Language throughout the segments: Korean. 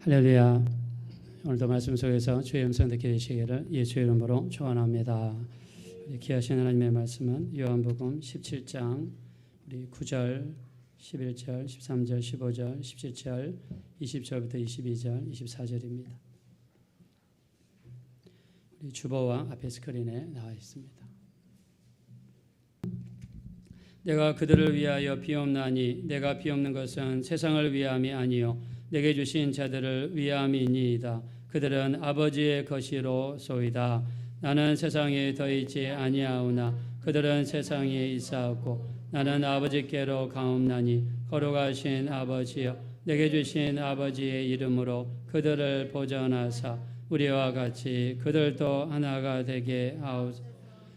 할렐루야. 오늘도 말씀 속에서 주의 음성 듣게 되시기를 예수의 이름으로 축원합니다. 우리 귀하신 하나님의 말씀은 요한복음 17장 우리 9절, 11절, 13절, 15절, 17절, 20절부터 22절, 24절입니다. 우리 주보와 앞에 스크린에 나와 있습니다. 내가 그들을 위하여 비옵나니 내가 비옵는 것은 세상을 위함이 아니요 내게 주신 자들을 위함이니이다. 그들은 아버지의 것이로소이다. 나는 세상에 더 있지 아니하오나 그들은 세상에 있사옵고 나는 아버지께로 가옵나니 거룩하신 아버지여 내게 주신 아버지의 이름으로 그들을 보전하사 우리와 같이 그들도 하나가 되게 하옵소서.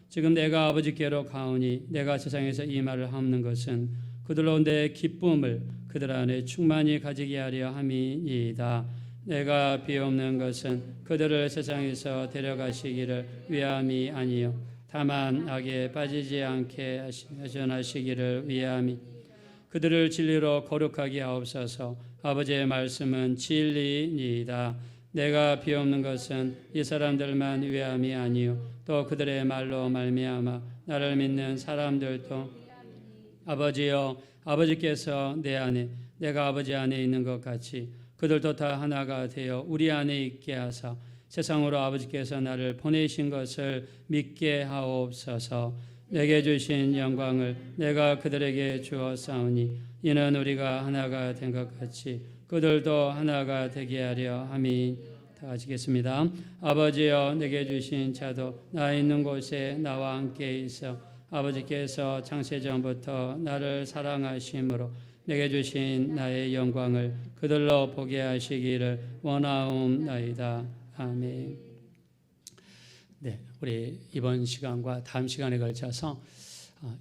지금 내가 아버지께로 가오니 내가 세상에서 이 말을 하는 것은 그들로 내 기쁨을 그들 안에 충만히 가지게 하려 함이니이다. 내가 비옵는 것은 그들을 세상에서 데려가시기를 위함이 아니요 다만 악에 빠지지 않게 하시기를 위함이 그들을 진리로 거룩하게 하옵소서. 아버지의 말씀은 진리니이다. 내가 비옵는 것은 이 사람들만 위함이 아니요 또 그들의 말로 말미암아 나를 믿는 사람들도 아버지여 아버지께서 내 안에 내가 아버지 안에 있는 것 같이 그들도 다 하나가 되어 우리 안에 있게 하사 세상으로 아버지께서 나를 보내신 것을 믿게 하옵소서. 내게 주신 영광을 내가 그들에게 주었사오니 이는 우리가 하나가 된 것 같이 그들도 하나가 되게 하려 함이. 다 같이겠습니다. 아버지여 내게 주신 자도 나 있는 곳에 나와 함께 있어 아버지께서 창세전부터 나를 사랑하심으로 내게 주신 나의 영광을 그들로 보게 하시기를 원하옵나이다. 아멘. 네, 우리 이번 시간과 다음 시간에 걸쳐서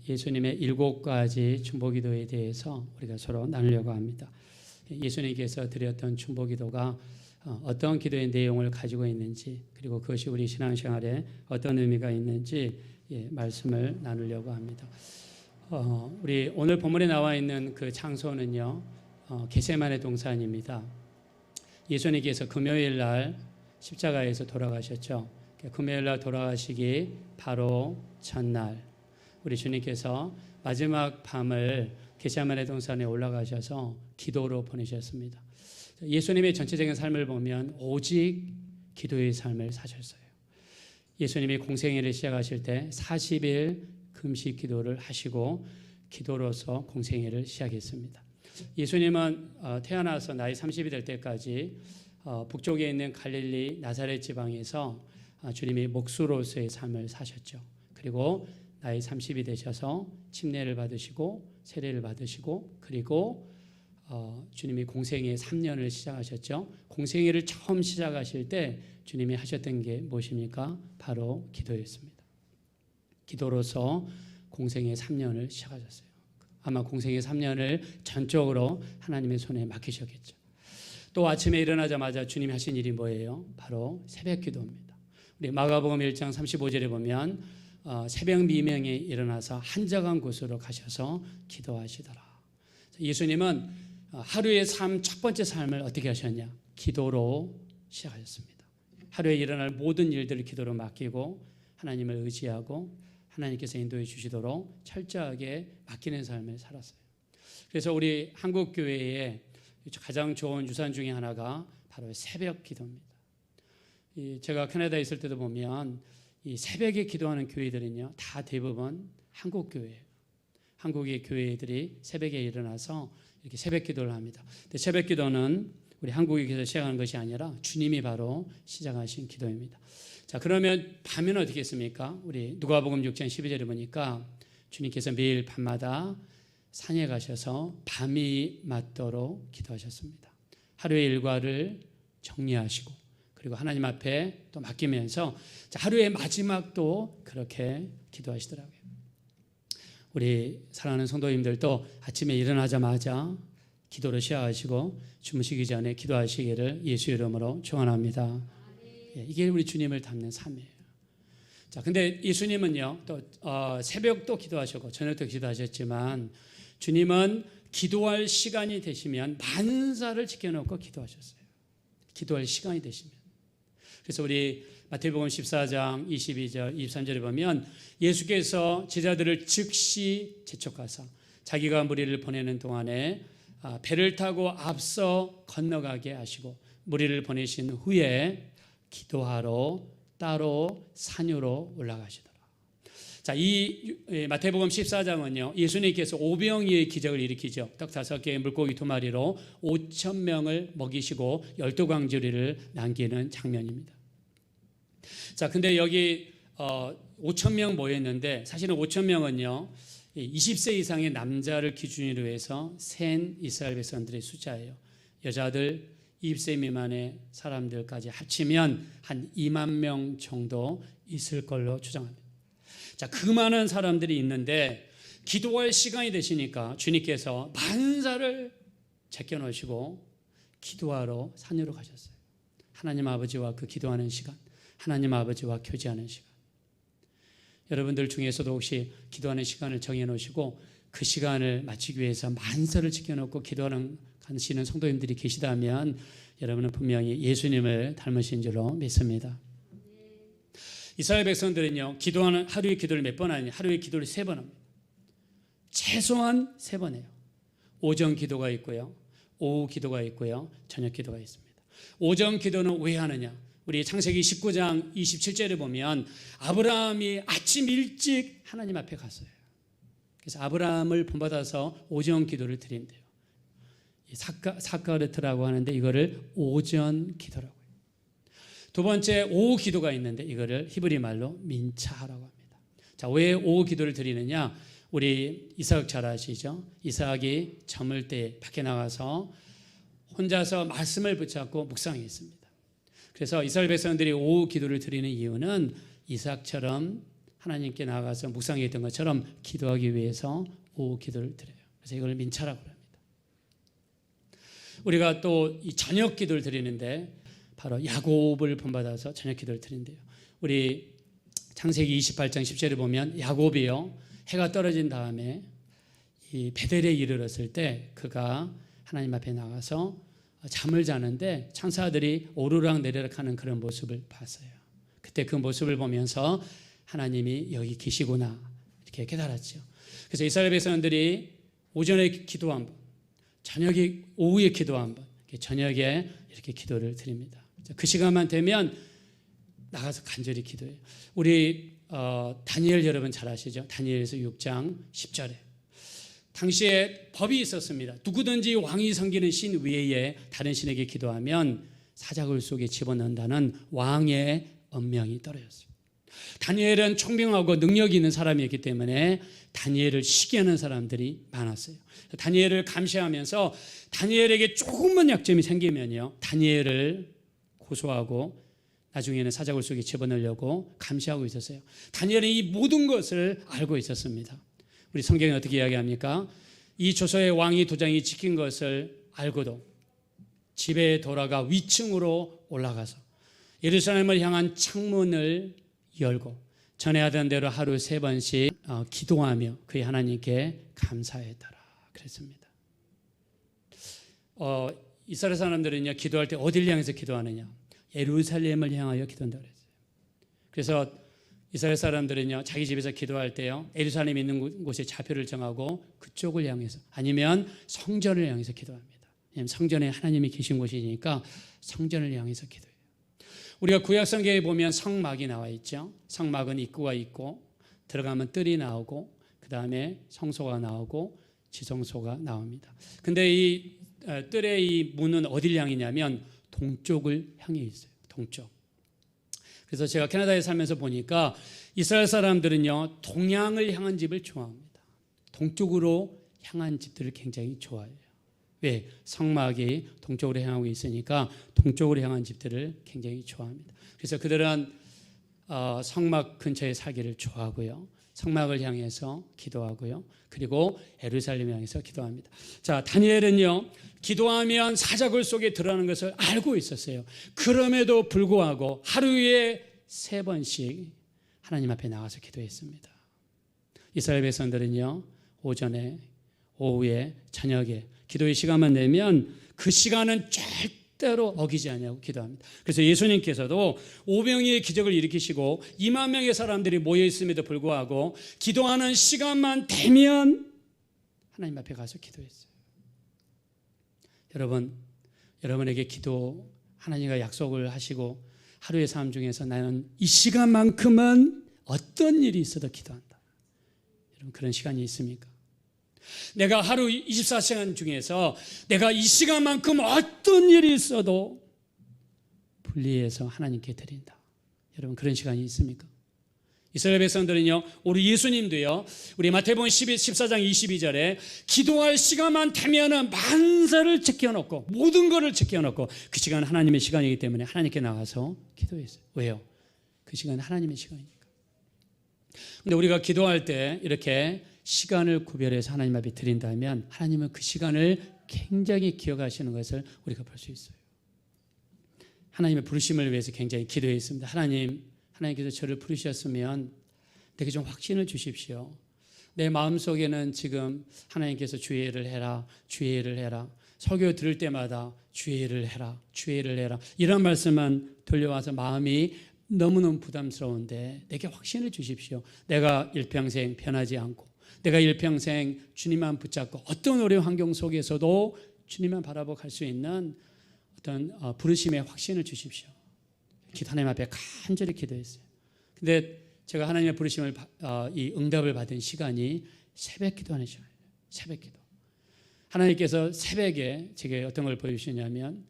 예수님의 7가지 중보기도에 대해서 우리가 서로 나누려고 합니다. 예수님께서 드렸던 중보기도가 어떤 기도의 내용을 가지고 있는지 그리고 그것이 우리 신앙생활에 어떤 의미가 있는지 말씀을 나누려고 합니다. 우리 오늘 본문에 나와 있는 그 장소는요 겟세마네 동산입니다. 예수님께서 금요일 날 십자가에서 돌아가셨죠. 금요일 날 돌아가시기 바로 전날 우리 주님께서 마지막 밤을 겟세마네 동산에 올라가셔서 기도로 보내셨습니다. 예수님의 전체적인 삶을 보면 오직 기도의 삶을 사셨어요. 예수님이 공생애를 시작하실 때 40일 금식 기도를 하시고 기도로서 공생애를 시작했습니다. 예수님은 태어나서 나이 30이 될 때까지 북쪽에 있는 갈릴리 나사렛 지방에서 주님이 목수로서의 삶을 사셨죠. 그리고 나이 30이 되셔서 침례를 받으시고 세례를 받으시고 그리고 주님이 공생애 3년을 시작하셨죠. 공생애를 처음 시작하실 때 주님이 하셨던 게 무엇입니까? 바로 기도였습니다. 기도로서 공생애 3년을 시작하셨어요. 아마 공생애 3년을 전적으로 하나님의 손에 맡기셨겠죠. 또 아침에 일어나자마자 주님이 하신 일이 뭐예요? 바로 새벽 기도입니다. 우리 마가복음 1장 35절에 보면 새벽 미명에 일어나서 한적한 곳으로 가셔서 기도하시더라. 예수님은 하루의 삶 첫 번째 삶을 어떻게 하셨냐? 기도로 시작하셨습니다. 하루에 일어날 모든 일들을 기도로 맡기고 하나님을 의지하고 하나님께서 인도해 주시도록 철저하게 맡기는 삶을 살았어요. 그래서 우리 한국 교회의 가장 좋은 유산 중에 하나가 바로 새벽 기도입니다. 제가 캐나다에 있을 때도 보면 이 새벽에 기도하는 교회들은요 다 대부분 한국 교회예요. 한국의 교회들이 새벽에 일어나서 이렇게 새벽 기도를 합니다. 근데 새벽 기도는 우리 한국에서 시작하는 것이 아니라 주님이 바로 시작하신 기도입니다. 자, 그러면 밤에는 어떻게 했습니까? 우리 누가복음 6장 12절에 보니까 주님께서 매일 밤마다 산에 가셔서 밤이 맞도록 기도하셨습니다. 하루의 일과를 정리하시고 그리고 하나님 앞에 또 맡기면서 하루의 마지막도 그렇게 기도하시더라고요. 우리 사랑하는 성도님들도 아침에 일어나자마자 기도로 시작하시고 주무시기 전에 기도하시기를 예수 이름으로 축원합니다. 이게 우리 주님을 닮는 삶이에요. 자, 근데 예수님은요 또 새벽도 기도하셨고 저녁도 기도하셨지만 주님은 기도할 시간이 되시면 만사를 지켜놓고 기도하셨어요. 기도할 시간이 되시면. 그래서 우리 마태복음 14장 22절 23절에 보면 예수께서 제자들을 즉시 재촉하사 자기가 무리를 보내는 동안에 배를 타고 앞서 건너가게 하시고 무리를 보내신 후에 기도하러 따로 산으로 올라가시더라. 자, 이 마태복음 14장은요, 예수님께서 오병이의 기적을 일으키죠. 떡 5개, 물고기 2마리로 5,000명을 먹이시고 12광주리를 남기는 장면입니다. 자, 근데 여기 5,000명 모였는데 사실은 5,000명은요 20세 이상의 남자를 기준으로 해서 센 이스라엘 백성들의 숫자예요. 여자들 20세 미만의 사람들까지 합치면 한 2만 명 정도 있을 걸로 추정합니다. 자, 그 많은 사람들이 있는데 기도할 시간이 되시니까 주님께서 만사를 제껴놓으시고 기도하러 산으로 가셨어요. 하나님 아버지와 그 기도하는 시간, 하나님 아버지와 교제하는 시간. 여러분들 중에서도 혹시 기도하는 시간을 정해놓으시고 그 시간을 마치기 위해서 만사를 지켜놓고 기도하는 성도님들이 계시다면 여러분은 분명히 예수님을 닮으신 줄로 믿습니다. 이스라엘 백성들은요, 기도하는 하루에 기도를 몇 번 하냐? 하루에 기도를 3번 합니다. 최소한 3번 해요. 오전 기도가 있고요, 오후 기도가 있고요, 저녁 기도가 있습니다. 오전 기도는 왜 하느냐? 우리 창세기 19장 27절에 보면 아브라함이 아침 일찍 하나님 앞에 갔어요. 그래서 아브라함을 본받아서 오전 기도를 드린대요. 사카르트라고 하는데 이거를 오전 기도라고요. 두 번째 오후 기도가 있는데 이거를 히브리 말로 민차라고 합니다. 자, 왜 오후 기도를 드리느냐? 우리 이삭 잘 아시죠? 이삭이 저물 때 밖에 나가서 혼자서 말씀을 붙잡고 묵상했습니다. 그래서 이스라엘 백성들이 오후 기도를 드리는 이유는 이삭처럼 하나님께 나가서 묵상했던 것처럼 기도하기 위해서 오후 기도를 드려요. 그래서 이걸 민차라고 합니다. 우리가 또 이 저녁 기도를 드리는데 바로 야곱을 본받아서 저녁 기도를 드린대요. 우리 창세기 28장 10절에 보면 야곱이요, 해가 떨어진 다음에 이 베델에 이르렀을 때 그가 하나님 앞에 나가서 잠을 자는데 천사들이 오르락 내리락 하는 그런 모습을 봤어요. 그때 그 모습을 보면서 하나님이 여기 계시구나 이렇게 깨달았죠. 그래서 이스라엘 백성들이 오전에 기도 한 번, 저녁에 오후에 기도 한 번, 저녁에 이렇게 기도를 드립니다. 그 시간만 되면 나가서 간절히 기도해요. 우리 다니엘 여러분 잘 아시죠? 다니엘서 6장 10절에 당시에 법이 있었습니다. 누구든지 왕이 섬기는 신 외에 다른 신에게 기도하면 사자굴 속에 집어넣는다는 왕의 엄명이 떨어졌어요. 다니엘은 총명하고 능력이 있는 사람이었기 때문에 다니엘을 시기하는 사람들이 많았어요. 다니엘을 감시하면서 다니엘에게 조금만 약점이 생기면요, 다니엘을 고소하고 나중에는 사자굴 속에 집어넣으려고 감시하고 있었어요. 다니엘은 이 모든 것을 알고 있었습니다. 우리 성경이 어떻게 이야기합니까? 이 조서의 왕이 도장이 찍힌 것을 알고도 집에 돌아가 위층으로 올라가서 예루살렘을 향한 창문을 열고 전에 하던 대로 하루 3번씩 기도하며 그의 하나님께 감사했더라 그랬습니다. 이스라엘 사람들은요, 기도할 때 어디를 향해서 기도하느냐? 예루살렘을 향하여 기도한다고 그랬어요. 그래서 이스라엘 사람들은요, 자기 집에서 기도할 때요, 예루살렘에 있는 곳에 좌표를 정하고 그쪽을 향해서, 아니면 성전을 향해서 기도합니다. 왜냐하면 성전에 하나님이 계신 곳이니까 성전을 향해서 기도해요. 우리가 구약 성경에 보면 성막이 나와 있죠. 성막은 입구가 있고 들어가면 뜰이 나오고 그 다음에 성소가 나오고 지성소가 나옵니다. 근데 이 뜰의 이 문은 어딜 향이냐면 동쪽을 향해 있어요. 동쪽. 그래서 제가 캐나다에 살면서 보니까 이스라엘 사람들은요, 동양을 향한 집을 좋아합니다. 동쪽으로 향한 집들을 굉장히 좋아해요. 왜? 성막이 동쪽으로 향하고 있으니까 동쪽으로 향한 집들을 굉장히 좋아합니다. 그래서 그들은 성막 근처에 살기를 좋아하고요, 성막을 향해서 기도하고요, 그리고 예루살렘을 향해서 기도합니다. 자, 다니엘은요, 기도하면 사자굴 속에 들어가는 것을 알고 있었어요. 그럼에도 불구하고 하루에 3번씩 하나님 앞에 나가서 기도했습니다. 이스라엘 백성들은요, 오전에, 오후에, 저녁에 기도의 시간만 내면 그 시간은 절대로 어기지 않냐고 기도합니다. 그래서 예수님께서도 오병이의 기적을 일으키시고 2만 명의 사람들이 모여 있음에도 불구하고 기도하는 시간만 되면 하나님 앞에 가서 기도했어요. 여러분에게 기도 하나님과 약속을 하시고 하루의 삶 중에서 나는 이 시간만큼은 어떤 일이 있어도 기도한다. 여러분 그런 시간이 있습니까? 내가 하루 24시간 중에서 내가 이 시간만큼 어떤 일이 있어도 분리해서 하나님께 드린다. 여러분 그런 시간이 있습니까? 이스라엘 백성들은요, 우리 예수님도요, 우리 마태복음 14장 22절에 기도할 시간만 되면은 만사를 제껴놓고 모든 것을 제껴놓고 그 시간은 하나님의 시간이기 때문에 하나님께 나가서 기도했어요. 왜요? 그 시간은 하나님의 시간이니까. 근데 우리가 기도할 때 이렇게 시간을 구별해서 하나님 앞에 드린다면 하나님은 그 시간을 굉장히 기억하시는 것을 우리가 볼 수 있어요. 하나님의 부르심을 위해서 굉장히 기도했습니다. 하나님께서 저를 부르셨으면 내게 좀 확신을 주십시오. 내 마음속에는 지금 하나님께서 주의 일을 해라, 주의 일을 해라, 설교 들을 때마다 주의 일을 해라, 주의 일을 해라, 이런 말씀만 들려와서 마음이 너무너무 부담스러운데 내게 확신을 주십시오. 내가 일평생 변하지 않고 내가 일평생 주님만 붙잡고 어떤 어려운 환경 속에서도 주님만 바라보고 갈 수 있는 어떤 부르심의 확신을 주십시오. 하나님 앞에 간절히 기도했어요. 근데 제가 하나님의 부르심을 이 응답을 받은 시간이 새벽 기도하는 시간이에요. 새벽 기도. 하나님께서 새벽에 제게 어떤 걸 보여주시냐면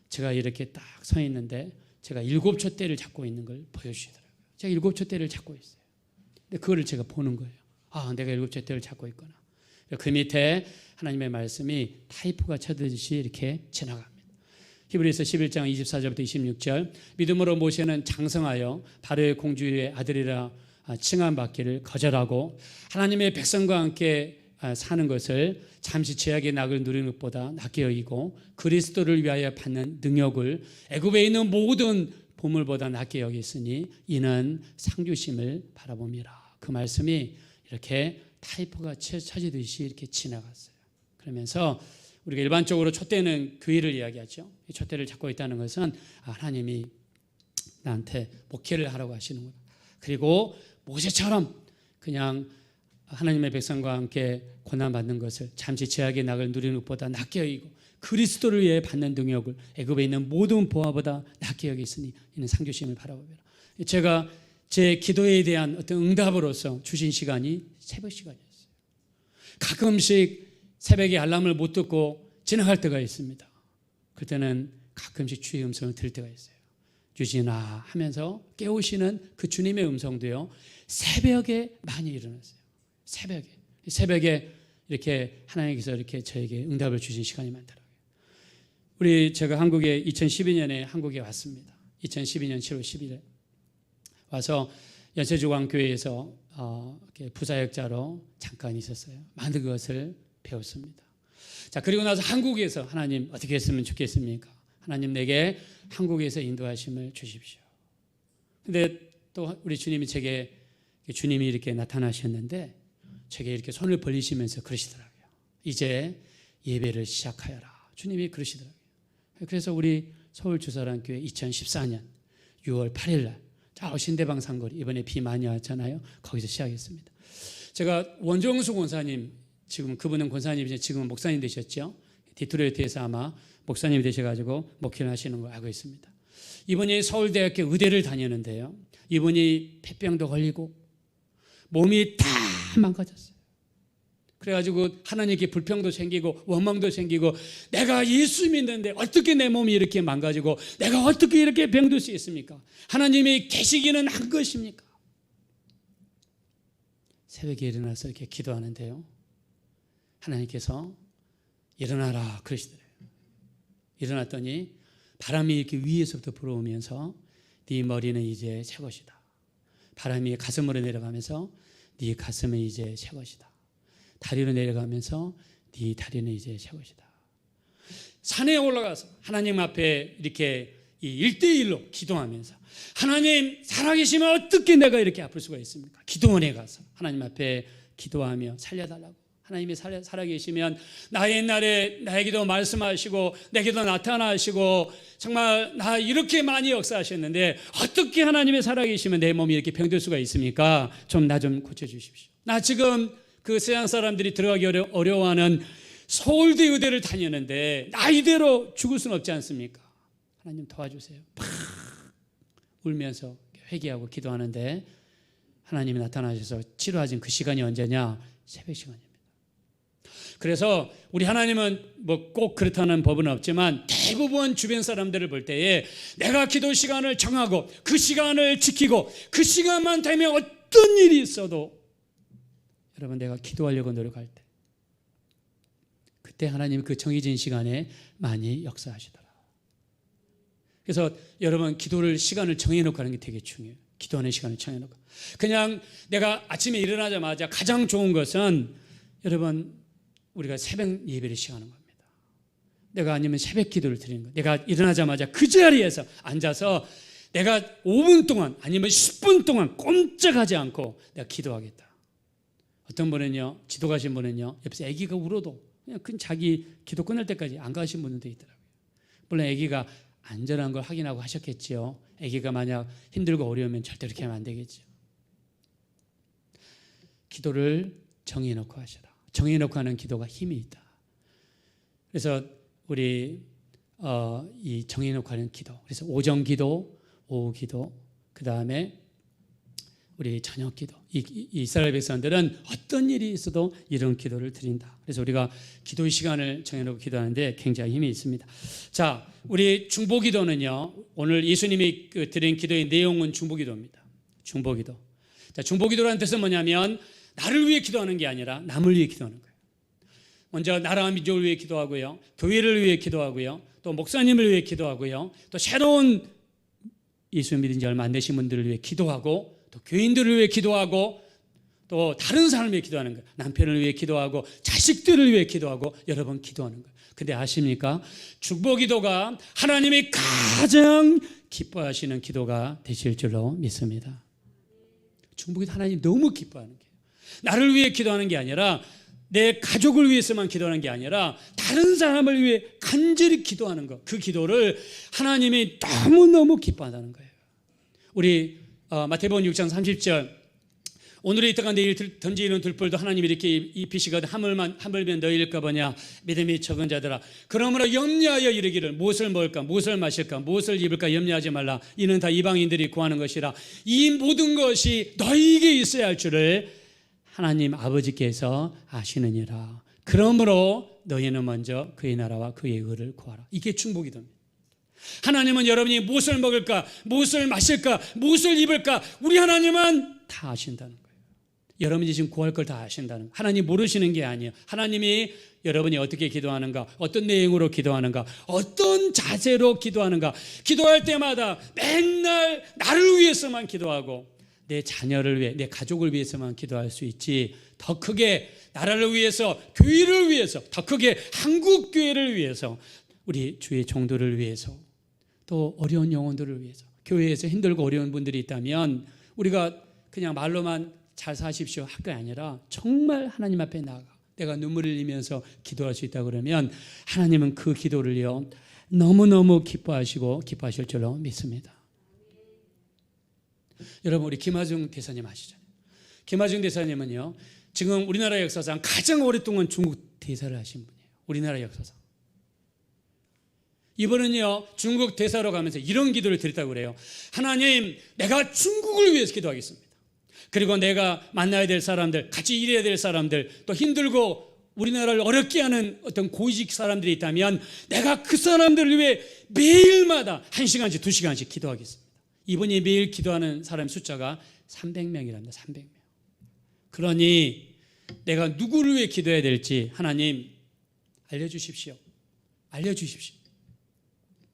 제가 이렇게 딱 서 있는데 제가 7촛대를 잡고 있는 걸 보여주시더라고요. 제가 7촛대를 잡고 있어요. 근데 그거를 제가 보는 거예요. 아, 내가 7촛대를 잡고 있구나. 그 밑에 하나님의 말씀이 타이프가 쳐듯이 이렇게 지나갑니다. 히브리서 11장 24절부터 26절, 믿음으로 모세는 장성하여 바로의 공주의 아들이라 칭함받기를 거절하고 하나님의 백성과 함께 사는 것을 잠시 죄악의 낙을 누리는 것보다 낫게 여기고 그리스도를 위하여 받는 능력을 애굽에 있는 모든 보물보다 낫게 여겼으니 이는 상주심을 바라봅니다. 그 말씀이 이렇게 타이프가 쳐지듯이 이렇게 지나갔어요. 그러면서 우리가 일반적으로 촛대는 교회를 이야기하죠. 이 촛대를 잡고 있다는 것은 하나님이 나한테 목회를 하라고 하시는구나. 그리고 모세처럼 그냥 하나님의 백성과 함께 고난받는 것을 잠시 죄악의 낙을 누리는 것보다 낫게 여기고 그리스도를 위해 받는 능력을 애굽에 있는 모든 보화보다 낫게 여기으니 이는 상주심을 바라보라. 제가 제 기도에 대한 어떤 응답으로서 주신 시간이 새벽 시간이었어요. 가끔씩 새벽에 알람을 못 듣고 지나갈 때가 있습니다. 그때는 가끔씩 주의 음성을 들을 때가 있어요. 유진아 하면서 깨우시는 그 주님의 음성도요, 새벽에 많이 일어났어요. 새벽에 이렇게 하나님께서 이렇게 저에게 응답을 주신 시간이 많더라고요. 제가 한국에 2012년에 한국에 왔습니다. 2012년 7월 10일에 와서 연세주광교회에서 부사역자로 잠깐 있었어요. 많은 것을 배웠습니다. 자, 그리고 나서 한국에서 하나님 어떻게 했으면 좋겠습니까? 하나님 내게 한국에서 인도하심을 주십시오. 근데 또 우리 주님이 주님이 이렇게 나타나셨는데 제게 이렇게 손을 벌리시면서 그러시더라고요. 이제 예배를 시작하여라. 주님이 그러시더라고요. 그래서 우리 서울 주사랑교회 2014년 6월 8일 날 신대방 상거리, 이번에 비 많이 왔잖아요. 거기서 시작했습니다. 제가 원종수 권사님, 지금 그분은 권사님이지 지금은 목사님 되셨죠. 디트로이트에서 아마 목사님이 되셔가지고 목회를 하시는 걸 알고 있습니다. 이분이 서울대학교 의대를 다니는데요, 이분이 폐병도 걸리고 몸이 다 망가졌어요. 그래가지고 하나님께 불평도 생기고 원망도 생기고 내가 예수 믿는데 어떻게 내 몸이 이렇게 망가지고 내가 어떻게 이렇게 병들 수 있습니까? 하나님이 계시기는 한 것입니까? 새벽에 일어나서 이렇게 기도하는데요, 하나님께서 일어나라 그러시더래요. 일어났더니 바람이 이렇게 위에서부터 불어오면서 네 머리는 이제 새 것이다. 바람이 가슴으로 내려가면서 네 가슴은 이제 새 것이다. 다리로 내려가면서 네 다리는 이제 새 것이다. 산에 올라가서 하나님 앞에 이렇게 1대1로 기도하면서 하나님 살아계시면 어떻게 내가 이렇게 아플 수가 있습니까? 기도원에 가서 하나님 앞에 기도하며 살려달라고 하나님이 살아계시면 나의 옛날에 나에게도 말씀하시고 내게도 나타나시고 정말 나 이렇게 많이 역사하셨는데 어떻게 하나님이 살아계시면 내 몸이 이렇게 병들 수가 있습니까? 좀 나 좀 고쳐주십시오. 나 지금 그 세상 사람들이 들어가기 어려워하는 서울대 의대를 다니는데 나이대로 죽을 수는 없지 않습니까? 하나님 도와주세요. 팍 울면서 회개하고 기도하는데 하나님이 나타나셔서 치료하신 그 시간이 언제냐? 새벽 시간입니다. 그래서 우리 하나님은 뭐 꼭 그렇다는 법은 없지만 대부분 주변 사람들을 볼 때에 내가 기도 시간을 정하고 그 시간을 지키고 그 시간만 되면 어떤 일이 있어도 여러분 내가 기도하려고 노력할 때 그때 하나님 그 정해진 시간에 많이 역사하시더라. 그래서 여러분 기도를 시간을 정해놓고 하는 게 되게 중요해요. 기도하는 시간을 정해놓고 그냥 내가 아침에 일어나자마자 가장 좋은 것은 여러분 우리가 새벽 예배를 시작하는 겁니다. 내가 아니면 새벽 기도를 드리는 거예요. 내가 일어나자마자 그 자리에서 앉아서 내가 5분 동안 아니면 10분 동안 꼼짝하지 않고 내가 기도하겠다. 어떤 분은요, 지도 가신 분은요, 옆에서 아기가 울어도 그냥 자기 기도 끝날 때까지 안 가신 분들도 있더라고요. 물론 아기가 안전한 걸 확인하고 하셨겠지요. 아기가 만약 힘들고 어려우면 절대 그렇게 하면 안 되겠죠. 기도를 정해놓고 하시라. 정해놓고 하는 기도가 힘이 있다. 그래서 우리 이 정해놓고 하는 기도, 그래서 오전 기도, 오후 기도, 그 다음에 우리 저녁 기도. 이스라엘 백성들은 어떤 일이 있어도 이런 기도를 드린다. 그래서 우리가 기도의 시간을 정해놓고 기도하는데 굉장히 힘이 있습니다. 자, 우리 중보기도는요. 오늘 예수님이 드린 기도의 내용은 중보기도입니다. 중보기도. 자, 중보기도라는 뜻은 뭐냐면 나를 위해 기도하는 게 아니라 남을 위해 기도하는 거예요. 먼저 나라와 민족을 위해 기도하고요. 교회를 위해 기도하고요. 또 목사님을 위해 기도하고요. 또 새로운 예수 믿은 지 얼마 안 되신 분들을 위해 기도하고 또 교인들을 위해 기도하고 또 다른 사람을 위해 기도하는 거예요. 남편을 위해 기도하고 자식들을 위해 기도하고 여러 번 기도하는 거예요. 근데 아십니까? 중보기도가 하나님이 가장 기뻐하시는 기도가 되실 줄로 믿습니다. 중보기도 하나님 너무 기뻐하는 거예요. 나를 위해 기도하는 게 아니라 내 가족을 위해서만 기도하는 게 아니라 다른 사람을 위해 간절히 기도하는 것, 그 기도를 하나님이 너무너무 기뻐한다는 거예요. 우리 마태복음 6장 30절 오늘에 있다가 내일 던지는 들불도 하나님이 이렇게 입히시거든 하물며 너희일까 보냐 믿음이 적은 자들아 그러므로 염려하여 이르기를 무엇을 먹을까 무엇을 마실까 무엇을 입을까 염려하지 말라 이는 다 이방인들이 구하는 것이라 이 모든 것이 너희에게 있어야 할 줄을 하나님 아버지께서 아시느니라. 그러므로 너희는 먼저 그의 나라와 그의 의를 구하라. 이게 중보기도입니다. 하나님은 여러분이 무엇을 먹을까 무엇을 마실까 무엇을 입을까 우리 하나님은 다 아신다는 거예요. 여러분이 지금 구할 걸 다 아신다는 거예요. 하나님 모르시는 게 아니에요. 하나님이 여러분이 어떻게 기도하는가 어떤 내용으로 기도하는가 어떤 자세로 기도하는가 기도할 때마다 맨날 나를 위해서만 기도하고 내 자녀를 위해 내 가족을 위해서만 기도할 수 있지 더 크게 나라를 위해서 교회를 위해서 더 크게 한국교회를 위해서 우리 주의 종들을 위해서 또 어려운 영혼들을 위해서 교회에서 힘들고 어려운 분들이 있다면 우리가 그냥 말로만 잘 사십시오 할 게 아니라 정말 하나님 앞에 나가 내가 눈물을 흘리면서 기도할 수 있다 그러면 하나님은 그 기도를요 너무너무 기뻐하실 줄로 믿습니다. 여러분 우리 김하중 대사님 아시잖아요. 김하중 대사님은요 지금 우리나라 역사상 가장 오랫동안 중국 대사를 하신 분이에요. 우리나라 역사상. 이번은요 중국 대사로 가면서 이런 기도를 드렸다고 그래요. 하나님 내가 중국을 위해서 기도하겠습니다. 그리고 내가 만나야 될 사람들 같이 일해야 될 사람들 또 힘들고 우리나라를 어렵게 하는 어떤 고위직 사람들이 있다면 내가 그 사람들을 위해 매일마다 1시간씩 2시간씩 기도하겠습니다. 이분이 매일 기도하는 사람 숫자가 300명이랍니다. 300명. 그러니 내가 누구를 위해 기도해야 될지 하나님 알려주십시오.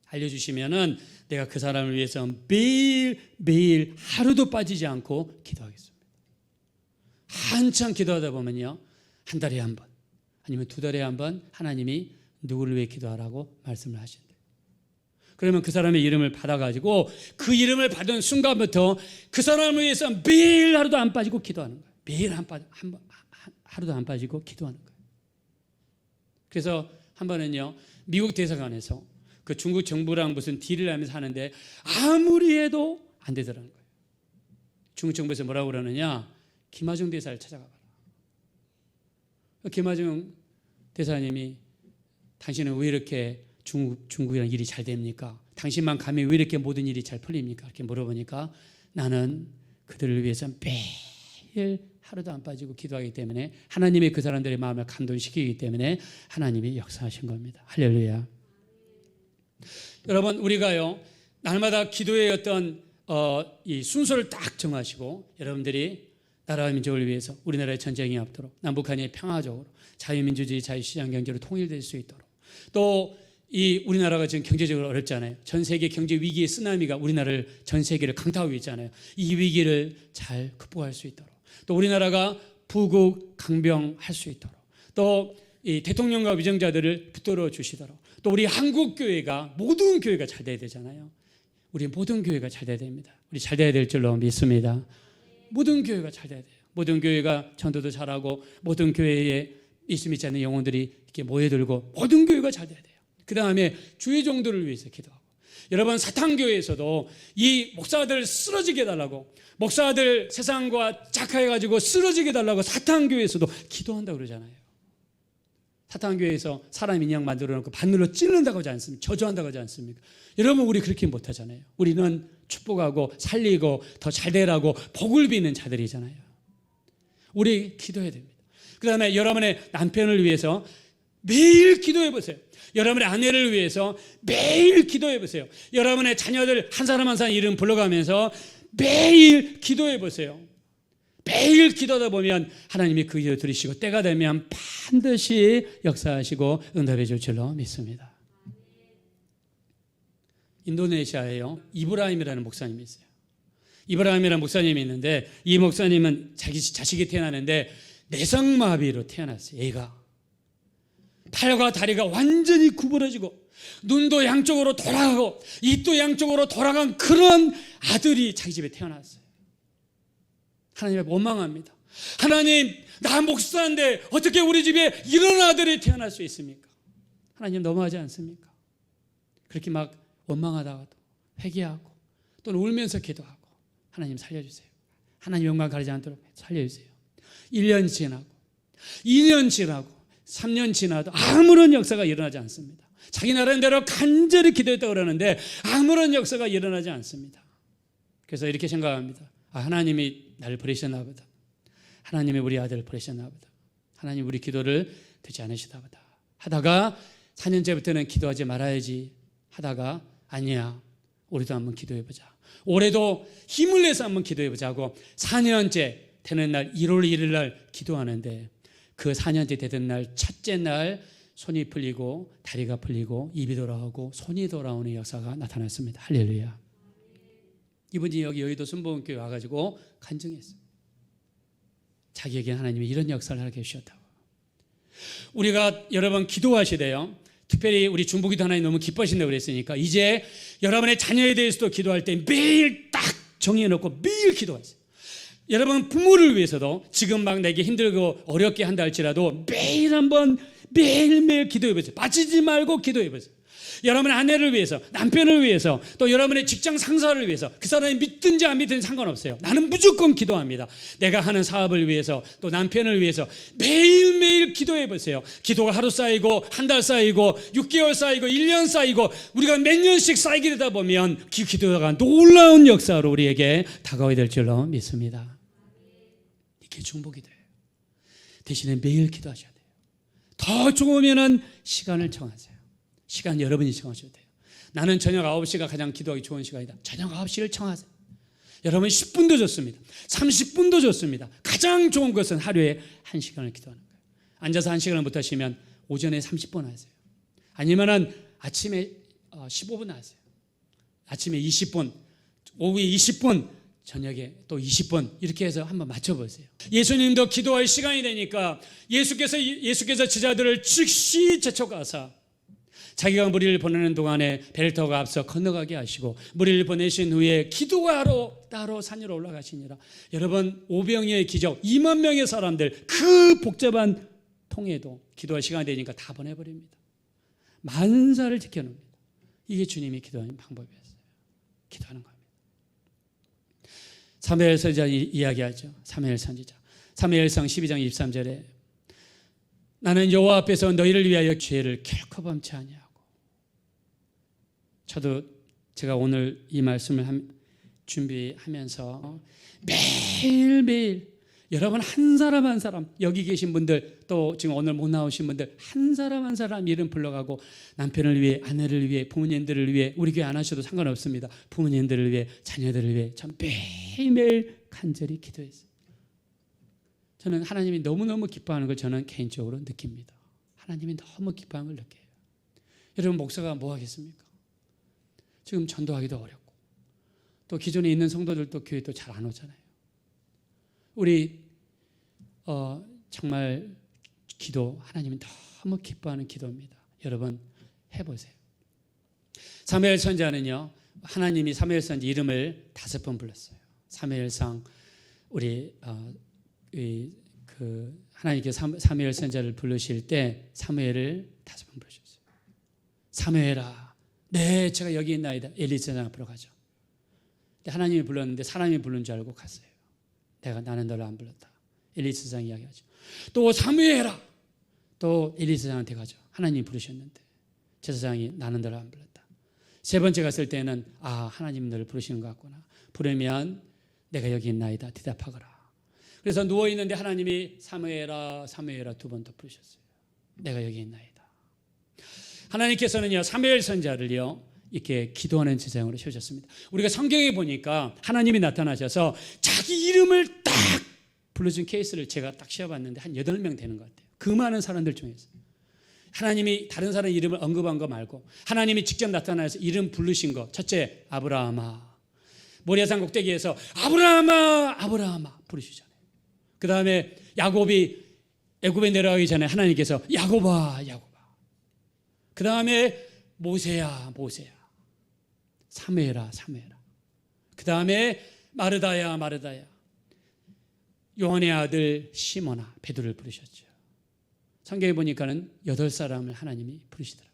알려주시면은 내가 그 사람을 위해서 매일 하루도 빠지지 않고 기도하겠습니다. 한참 기도하다 보면요 한 달에 한 번 아니면 2달에 한 번 하나님이 누구를 위해 기도하라고 말씀을 하신대요. 그러면 그 사람의 이름을 받아가지고 그 이름을 받은 순간부터 그 사람을 위해서 매일 하루도 안 빠지고 기도하는 거예요. 매일 하루도 안 빠지고 기도하는 거예요. 그래서 한 번은요, 미국 대사관에서 그 중국 정부랑 무슨 딜을 하면서 하는데 아무리 해도 안 되더라는 거예요. 중국 정부에서 뭐라고 그러느냐, 김하중 대사를 찾아가봐라. 김하중 대사님이 당신은 왜 이렇게 중국이랑 일이 잘 됩니까? 당신만 가면 왜 이렇게 모든 일이 잘 풀립니까? 이렇게 물어보니까 나는 그들을 위해서 매일 하루도 안 빠지고 기도하기 때문에 하나님이 그 사람들의 마음을 감동시키기 때문에 하나님이 역사하신 겁니다. 할렐루야. 여러분, 우리가요 날마다 기도의 어떤 이 순서를 딱 정하시고 여러분들이 나라와 민족을 위해서 우리나라의 전쟁이 없도록 남북한이 평화적으로 자유민주주의 자유시장경제로 통일될 수 있도록 또 이 우리나라가 지금 경제적으로 어렵잖아요. 전 세계 경제 위기의 쓰나미가 우리나라를 전 세계를 강타하고 있잖아요. 이 위기를 잘 극복할 수 있도록 또 우리나라가 부국 강병할 수 있도록 또 이 대통령과 위정자들을 붙들어 주시도록 또 우리 한국 교회가 모든 교회가 잘 돼야 되잖아요. 우리 모든 교회가 잘 돼야 됩니다. 우리 잘 돼야 될 줄로 믿습니다. 모든 교회가 잘 돼야 돼요. 모든 교회가 전도도 잘하고 모든 교회에 예수 믿지 않는 영혼들이 이렇게 모여들고 모든 교회가 잘 돼야 돼요. 그 다음에 주의 종들을 위해서 기도하고 여러분 사탄교회에서도 이 목사들 쓰러지게 해달라고 목사들 세상과 착화해가지고 쓰러지게 해달라고 사탄교회에서도 기도한다고 그러잖아요. 사탄교회에서 사람 인형 만들어 놓고 바늘로 찌른다고 하지 않습니까? 저주한다고 하지 않습니까? 여러분 우리 그렇게 못하잖아요. 우리는 축복하고 살리고 더 잘되라고 복을 비는 자들이잖아요. 우리 기도해야 됩니다. 그 다음에 여러분의 남편을 위해서 매일 기도해 보세요. 여러분의 아내를 위해서 매일 기도해 보세요. 여러분의 자녀들 한 사람 한 사람 이름 불러가면서 매일 기도해 보세요. 매일 기도하다 보면 하나님이 그 기도 들으시고 때가 되면 반드시 역사하시고 응답해 줄 줄로 믿습니다. 인도네시아에요 이브라임이라는 목사님이 있어요. 이브라임이라는 목사님이 있는데 이 목사님은 자식이 태어나는데 내성마비로 태어났어요. 얘가 팔과 다리가 완전히 구부러지고 눈도 양쪽으로 돌아가고 입도 양쪽으로 돌아간 그런 아들이 자기 집에 태어났어요. 하나님을 원망합니다. 하나님, 나 목사인데 어떻게 우리 집에 이런 아들이 태어날 수 있습니까? 하나님 너무하지 않습니까? 그렇게 막 원망하다가도 회개하고 또는 울면서 기도하고 하나님 살려주세요. 하나님 영광 가리지 않도록 살려주세요. 1년 지나고 2년 지나고 3년 지나도 아무런 역사가 일어나지 않습니다. 자기 나름대로 간절히 기도했다고 그러는데 아무런 역사가 일어나지 않습니다. 그래서 이렇게 생각합니다. 하나님이 나를 버리셨나 보다. 하나님이 우리 아들을 버리셨나 보다. 하나님 우리 기도를 듣지 않으시다 보다 하다가 4년째부터는 기도하지 말아야지 하다가 아니야, 우리도 한번 기도해보자. 올해도 힘을 내서 한번 기도해보자고 4년째 되는 날 1월 1일 날 기도하는데 그 4년째 되던 날 첫째 날 손이 풀리고 다리가 풀리고 입이 돌아오고 손이 돌아오는 역사가 나타났습니다. 할렐루야. 이분이 여기 여의도 순복음교회 와가지고 간증했어요. 자기에게 하나님이 이런 역사를 하게 해주셨다고. 우리가 여러분 기도하시대요. 특별히 우리 중보기도 하나님 너무 기뻐하신다고 그랬으니까 이제 여러분의 자녀에 대해서도 기도할 때 매일 딱 정해놓고 매일 기도하세요. 여러분 부모를 위해서도 지금 막 내게 힘들고 어렵게 한다 할지라도 매일 한번 매일매일 기도해보세요. 빠지지 말고 기도해보세요. 여러분의 아내를 위해서, 남편을 위해서, 또 여러분의 직장 상사를 위해서 그 사람이 믿든지 안 믿든지 상관없어요. 나는 무조건 기도합니다. 내가 하는 사업을 위해서 또 남편을 위해서 매일매일 기도해보세요. 기도가 하루 쌓이고 한 달 쌓이고 6개월 쌓이고 1년 쌓이고 우리가 몇 년씩 쌓이게 되다 보면 그 기도가 놀라운 역사로 우리에게 다가오게 될 줄로 믿습니다. 이게 중복이 돼요. 대신에 매일 기도하셔야 돼요. 더 좋으면 시간을 정하세요. 시간 여러분이 정하셔도 돼요. 나는 저녁 9시가 가장 기도하기 좋은 시간이다. 저녁 9시를 정하세요. 여러분 10분도 좋습니다. 30분도 좋습니다. 가장 좋은 것은 하루에 1시간을 기도하는 거예요. 앉아서 1시간을 못하시면 오전에 30분 하세요. 아니면 아침에 15분 하세요. 아침에 20분, 오후에 20분, 저녁에 또 20분 이렇게 해서 한번 맞춰보세요. 예수님도 기도할 시간이 되니까 예수께서 제자들을 즉시 제쳐가사 자기가 무리를 보내는 동안에 배를 타고 앞서 건너가게 하시고 무리를 보내신 후에 기도하러 따로 산 위로 올라가시니라. 여러분 5병의 기적 2만 명의 사람들 그 복잡한 통해도 기도할 시간이 되니까 다 보내버립니다. 만사를 지켜놓습니다. 이게 주님이 기도하는 방법이었어요. 기도하는 겁니다. 사무엘 선지자 이야기하죠. 사무엘 선지자. 사무엘상 12장 23절에 나는 여호와 앞에서 너희를 위하여 죄를 결코 범치 아니하고. 저도 제가 오늘 이 말씀을 준비하면서 매일매일 여러분 한 사람 한 사람, 여기 계신 분들 또 지금 오늘 못 나오신 분들 한 사람 한 사람 이름 불러가고 남편을 위해, 아내를 위해, 부모님들을 위해, 우리 교회 안 하셔도 상관없습니다. 부모님들을 위해, 자녀들을 위해 전 매일매일 간절히 기도했어요. 저는 하나님이 너무너무 기뻐하는 걸 저는 개인적으로 느낍니다. 하나님이 너무 기뻐하는 걸 느껴요. 여러분 목사가 뭐 하겠습니까? 지금 전도하기도 어렵고 또 기존에 있는 성도들도 교회 또 잘 안 오잖아요. 우리 정말 기도, 하나님이 너무 기뻐하는 기도입니다. 여러분 해보세요. 사무엘 선지자는요, 하나님이 사무엘 선지 이름을 5번 불렀어요. 사무엘상 우리 하나님께서 사무엘 선지자를 부르실 때 사무엘을 5번 부르셨어요. 사무엘아, 네, 제가 여기 있나이다. 엘리 제사장 앞으로 가죠. 하나님이 불렀는데 사람이 부른 줄 알고 갔어요. 나는 너를 안 불렀다. 엘리 제사장 이야기하죠. 또 사무엘아, 또 엘리 제사장한테 가죠. 하나님이 부르셨는데 제사장이 나는 너를 안 불렀다. 3번째 갔을 때는 하나님이 너를 부르시는 것 같구나. 부르면 내가 여기 있나이다. 대답하거라. 그래서 누워있는데 하나님이 사무엘아, 사무엘아 2번 더 부르셨어요. 내가 여기 있나이다. 하나님께서는요, 사무엘 선지자를요 이렇게 기도하는 제사장으로 세우셨습니다. 우리가 성경에 보니까 하나님이 나타나셔서 자기 이름을 딱 불러준 케이스를 제가 딱 시어봤는데 한 8명 되는 것 같아요. 그 많은 사람들 중에서 하나님이 다른 사람 이름을 언급한 거 말고 하나님이 직접 나타나서 이름 부르신 거. 첫째, 아브라함아. 모리아산 꼭대기에서 아브라함아, 아브라함아 부르시잖아요. 그 다음에 야곱이 애굽에 내려가기 전에 하나님께서 야곱아, 야곱아. 그 다음에 모세야, 모세야. 사무엘아, 사무엘아. 그 다음에 마르다야, 마르다야. 요한의 아들 시몬아, 베드로를 부르셨죠. 성경에 보니까는 8사람을 하나님이 부르시더라고요.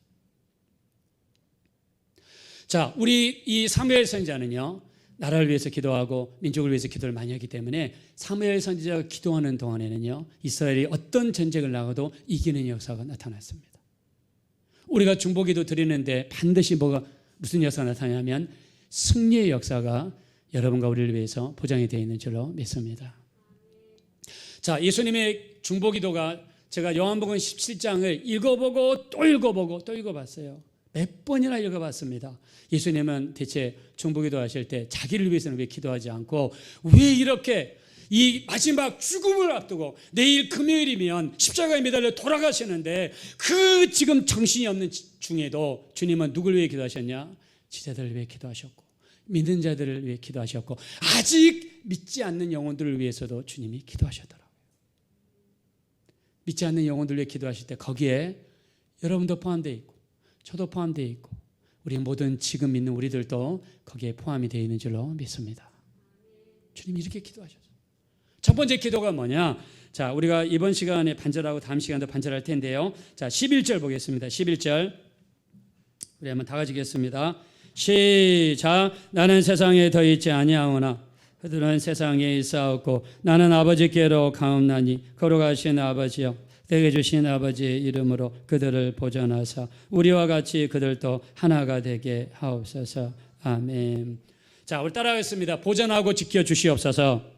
자, 우리 이 사무엘 선지자는요, 나라를 위해서 기도하고 민족을 위해서 기도를 많이 하기 때문에 사무엘 선지자가 기도하는 동안에는요, 이스라엘이 어떤 전쟁을 나가도 이기는 역사가 나타났습니다. 우리가 중보기도 드리는데 반드시 무슨 역사가 나타나냐면 승리의 역사가 여러분과 우리를 위해서 보장이 되어 있는 줄로 믿습니다. 자, 예수님의 중보기도가 제가 요한복음 17장을 읽어보고 또 읽어보고 또 읽어봤어요. 몇 번이나 읽어봤습니다. 예수님은 대체 중보기도 하실 때 자기를 위해서는 왜 기도하지 않고 왜 이렇게 이 마지막 죽음을 앞두고 내일 금요일이면 십자가에 매달려 돌아가시는데 그 지금 정신이 없는 중에도 주님은 누굴 위해 기도하셨냐? 지자들을 위해 기도하셨고 믿는 자들을 위해 기도하셨고 아직 믿지 않는 영혼들을 위해서도 주님이 기도하셨더라고요. 믿지 않는 영혼들을 위해 기도하실 때 거기에 여러분도 포함되어 있고 저도 포함되어 있고 우리 모든 지금 믿는 우리들도 거기에 포함이 되어 있는 줄로 믿습니다. 주님이 이렇게 기도하셨어요. 첫 번째 기도가 뭐냐? 자, 우리가 이번 시간에 반절하고 다음 시간도 반절할 텐데요. 자, 11절 보겠습니다. 11절. 우리 한번 다 같이 읽겠습니다. 시작. 나는 세상에 더 있지 아니하오나 그들은 세상에 있사옵고 나는 아버지께로 가옵나니 거룩하신 아버지여 내게 주신 아버지의 이름으로 그들을 보존하사 우리와 같이 그들도 하나가 되게 하옵소서. 아멘. 자, 우리 따라하겠습니다. 보존하고 지켜 주시옵소서.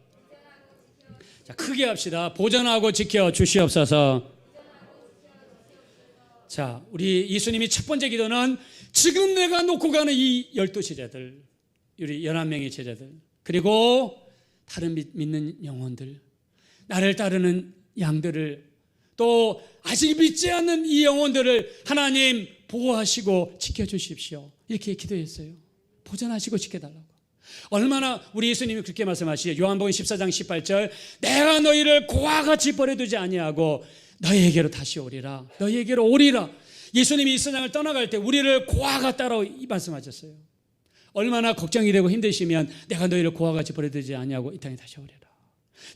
자, 크게 합시다. 보존하고 지켜 주시옵소서. 자, 우리 예수님이 첫 번째 기도는 지금 내가 놓고 가는 이 12제자들, 우리 11명의 제자들, 그리고 다른 믿는 영혼들, 나를 따르는 양들을, 또 아직 믿지 않는 이 영혼들을 하나님 보호하시고 지켜주십시오. 이렇게 기도했어요. 보존하시고 지켜달라고. 얼마나 우리 예수님이 그렇게 말씀하시죠. 요한복음 14장 18절 내가 너희를 고와 같이 버려두지 아니하고 너희에게로 다시 오리라. 너희에게로 오리라. 예수님이 이 세상을 떠나갈 때 우리를 고와 같다라고 말씀하셨어요. 얼마나 걱정이 되고 힘드시면 내가 너희를 고와 같이 버려두지 아니하고 이 땅에 다시 오리라.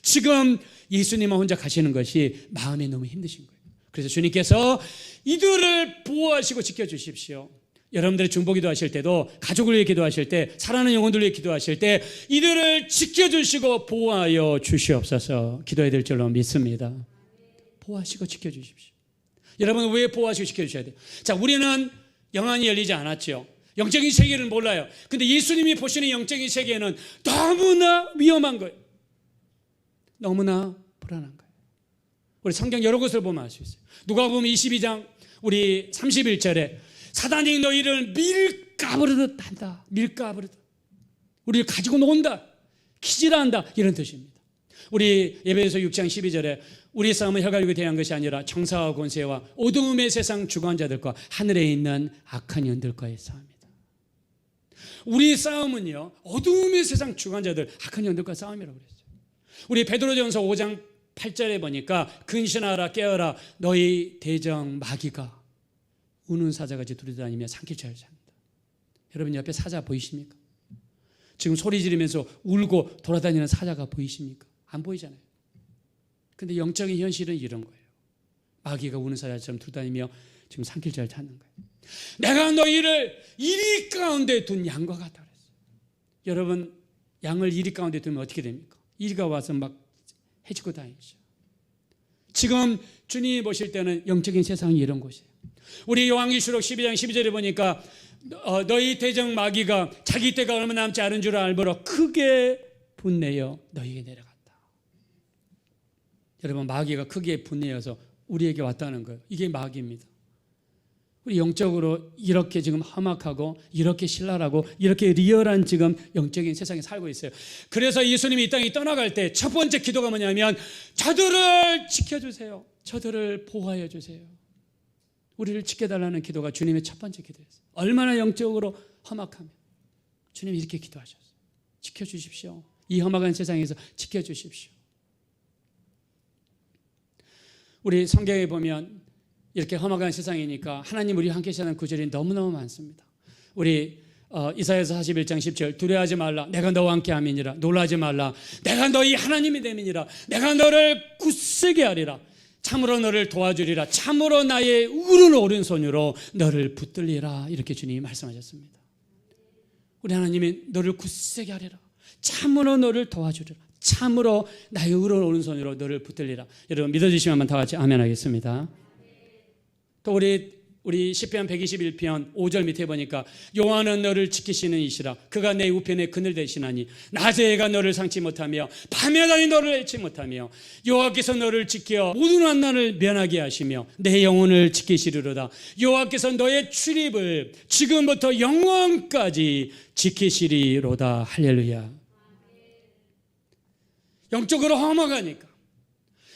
지금 예수님만 혼자 가시는 것이 마음이 너무 힘드신 거예요. 그래서 주님께서 이들을 보호하시고 지켜주십시오. 여러분들의 중보기도 하실 때도 가족을 위해 기도하실 때 사랑하는 영혼들을 위해 기도하실 때 이들을 지켜주시고 보호하여 주시옵소서 기도해야 될 줄로 믿습니다. 보호하시고 지켜주십시오. 여러분 왜 보호하시고 지켜주셔야 돼요? 자, 우리는 영안이 열리지 않았죠. 영적인 세계를 몰라요. 근데 예수님이 보시는 영적인 세계는 너무나 위험한 거예요. 너무나 불안한 거예요. 우리 성경 여러 곳을 보면 알 수 있어요. 누가복음 22장 우리 31절에 사단이 너희를 밀가부르듯 한다. 밀가부르듯. 우리를 가지고 논다. 기질한다. 이런 뜻입니다. 우리 에베소서 6장 12절에 우리 싸움은 혈과 육에 대한 것이 아니라 정사와 권세와 어두움의 세상 주관자들과 하늘에 있는 악한 영들과의 싸움이다. 우리 싸움은요 어두움의 세상 주관자들 악한 영들과 싸움이라고 그랬어요. 우리 베드로전서 5장 8절에 보니까 근신하라 깨어라 너희 대적 마귀가 우는 사자같이 두려다니며 산길처럼 잡니다. 여러분 옆에 사자 보이십니까? 지금 소리 지르면서 울고 돌아다니는 사자가 보이십니까? 안 보이잖아요. 근데 영적인 현실은 이런 거예요. 마귀가 우는 사자처럼 두다니며 지금 산길처럼 찾는 거예요. 내가 너희를 이리 가운데 둔 양과 같다 그랬어요. 여러분 양을 이리 가운데 두면 어떻게 됩니까? 이리가 와서 막 해치고 다니죠. 지금 주님이 보실 때는 영적인 세상이 이런 곳이에요. 우리 요한계시록 12장 12절에 보니까 너희 대적 마귀가 자기 때가 얼마 남지 않은 줄 알므로 크게 분내어 너희에게 내려갔다. 여러분 마귀가 크게 분내어서 우리에게 왔다는 거예요. 이게 마귀입니다. 우리 영적으로 이렇게 지금 험악하고 이렇게 신랄하고 이렇게 리얼한 지금 영적인 세상에 살고 있어요. 그래서 예수님이 이 땅에 떠나갈 때 첫 번째 기도가 뭐냐면 저들을 지켜주세요. 저들을 보호하여 주세요. 우리를 지켜달라는 기도가 주님의 첫 번째 기도였어요. 얼마나 영적으로 험악하면 주님이 이렇게 기도하셨어요. 지켜주십시오. 이 험악한 세상에서 지켜주십시오. 우리 성경에 보면 이렇게 험악한 세상이니까 하나님 우리와 함께 계시다는 구절이 너무너무 많습니다. 우리 이사야서 41장 10절 두려워하지 말라 내가 너와 함께 함이니라 놀라지 말라 내가 너희 하나님이 됨이니라 내가 너를 굳세게 하리라 참으로 너를 도와주리라 참으로 나의 우른 오른손으로 너를 붙들리라 이렇게 주님이 말씀하셨습니다. 우리 하나님이 너를 굳세게 하리라 참으로 너를 도와주리라 참으로 나의 우른 오른손으로 너를 붙들리라. 여러분 믿어주시면 다 같이 아멘 하겠습니다. 또 우리 시편 121편 5절 밑에 보니까 여호와는 너를 지키시는 이시라 그가 내 우편에 그늘 되시나니 낮에가 너를 상치 못하며 밤에 달이 너를 해치 못하며 여호와께서 너를 지켜 모든 환난을 면하게 하시며 내 영혼을 지키시리로다. 여호와께서 너의 출입을 지금부터 영원까지 지키시리로다. 할렐루야. 영적으로 험악하니까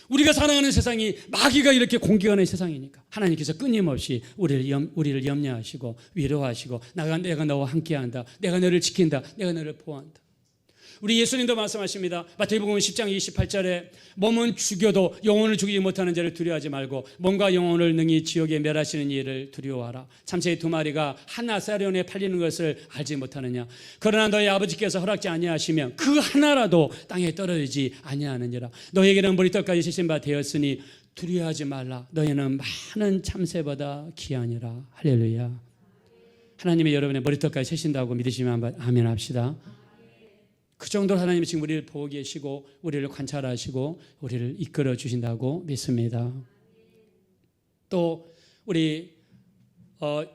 우리가 살아가는 세상이 마귀가 이렇게 공격하는 세상이니까 하나님께서 끊임없이 우리를 염려하시고 위로하시고 내가 너와 함께한다. 내가 너를 지킨다. 내가 너를 보호한다. 우리 예수님도 말씀하십니다. 마태복음 10장 28절에 몸은 죽여도 영혼을 죽이지 못하는 자를 두려워하지 말고 몸과 영혼을 능히 지옥에 멸하시는 이를 두려워하라. 참새의 두 마리가 한 아사리온에 팔리는 것을 알지 못하느냐. 그러나 너희 아버지께서 허락지 아니하시면 그 하나라도 땅에 떨어지지 아니하느니라. 너희에게는 머리털까지 세신 바 되었으니 두려워하지 말라. 너희는 많은 참새보다 귀하니라. 할렐루야. 하나님이 여러분의 머리털까지 세신다고 믿으시면 한번 아멘 합시다. 그 정도로 하나님이 지금 우리를 보고 계시고 우리를 관찰하시고 우리를 이끌어 주신다고 믿습니다. 또 우리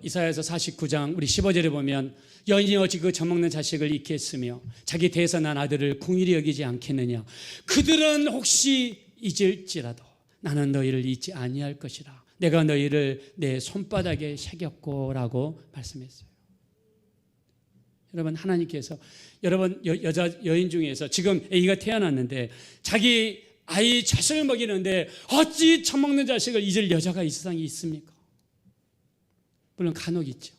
이사야서 49장 우리 15절에 보면 여인이 어찌 그 젖먹는 자식을 잊겠으며 자기 대에서 난 아들을 궁일이 여기지 않겠느냐. 그들은 혹시 잊을지라도 나는 너희를 잊지 아니할 것이라. 내가 너희를 내 손바닥에 새겼고라고 말씀했어요. 여러분 하나님께서 여러분 여인 중에서 지금 아기가 태어났는데 자기 아이 자식을 먹이는데 어찌 젖먹는 자식을 잊을 여자가 이 세상에 있습니까? 물론 간혹 있죠.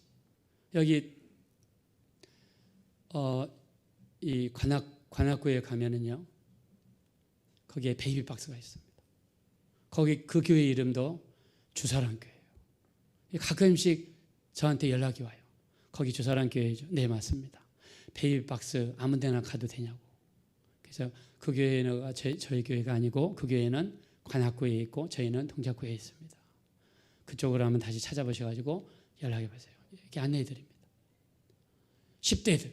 여기 이 관악구에 가면은요 거기에 베이비 박스가 있습니다. 거기 그 교회 이름도 주사랑 교회예요. 가끔씩 저한테 연락이 와요. 거기 주사랑 교회죠. 네 맞습니다. 베이비박스 아무 데나 가도 되냐고. 그래서 그 교회는 저희 교회가 아니고 그 교회는 관악구에 있고 저희는 동작구에 있습니다. 그쪽으로 한번 다시 찾아보셔가지고 연락해 보세요. 이렇게 안내해 드립니다. 10대들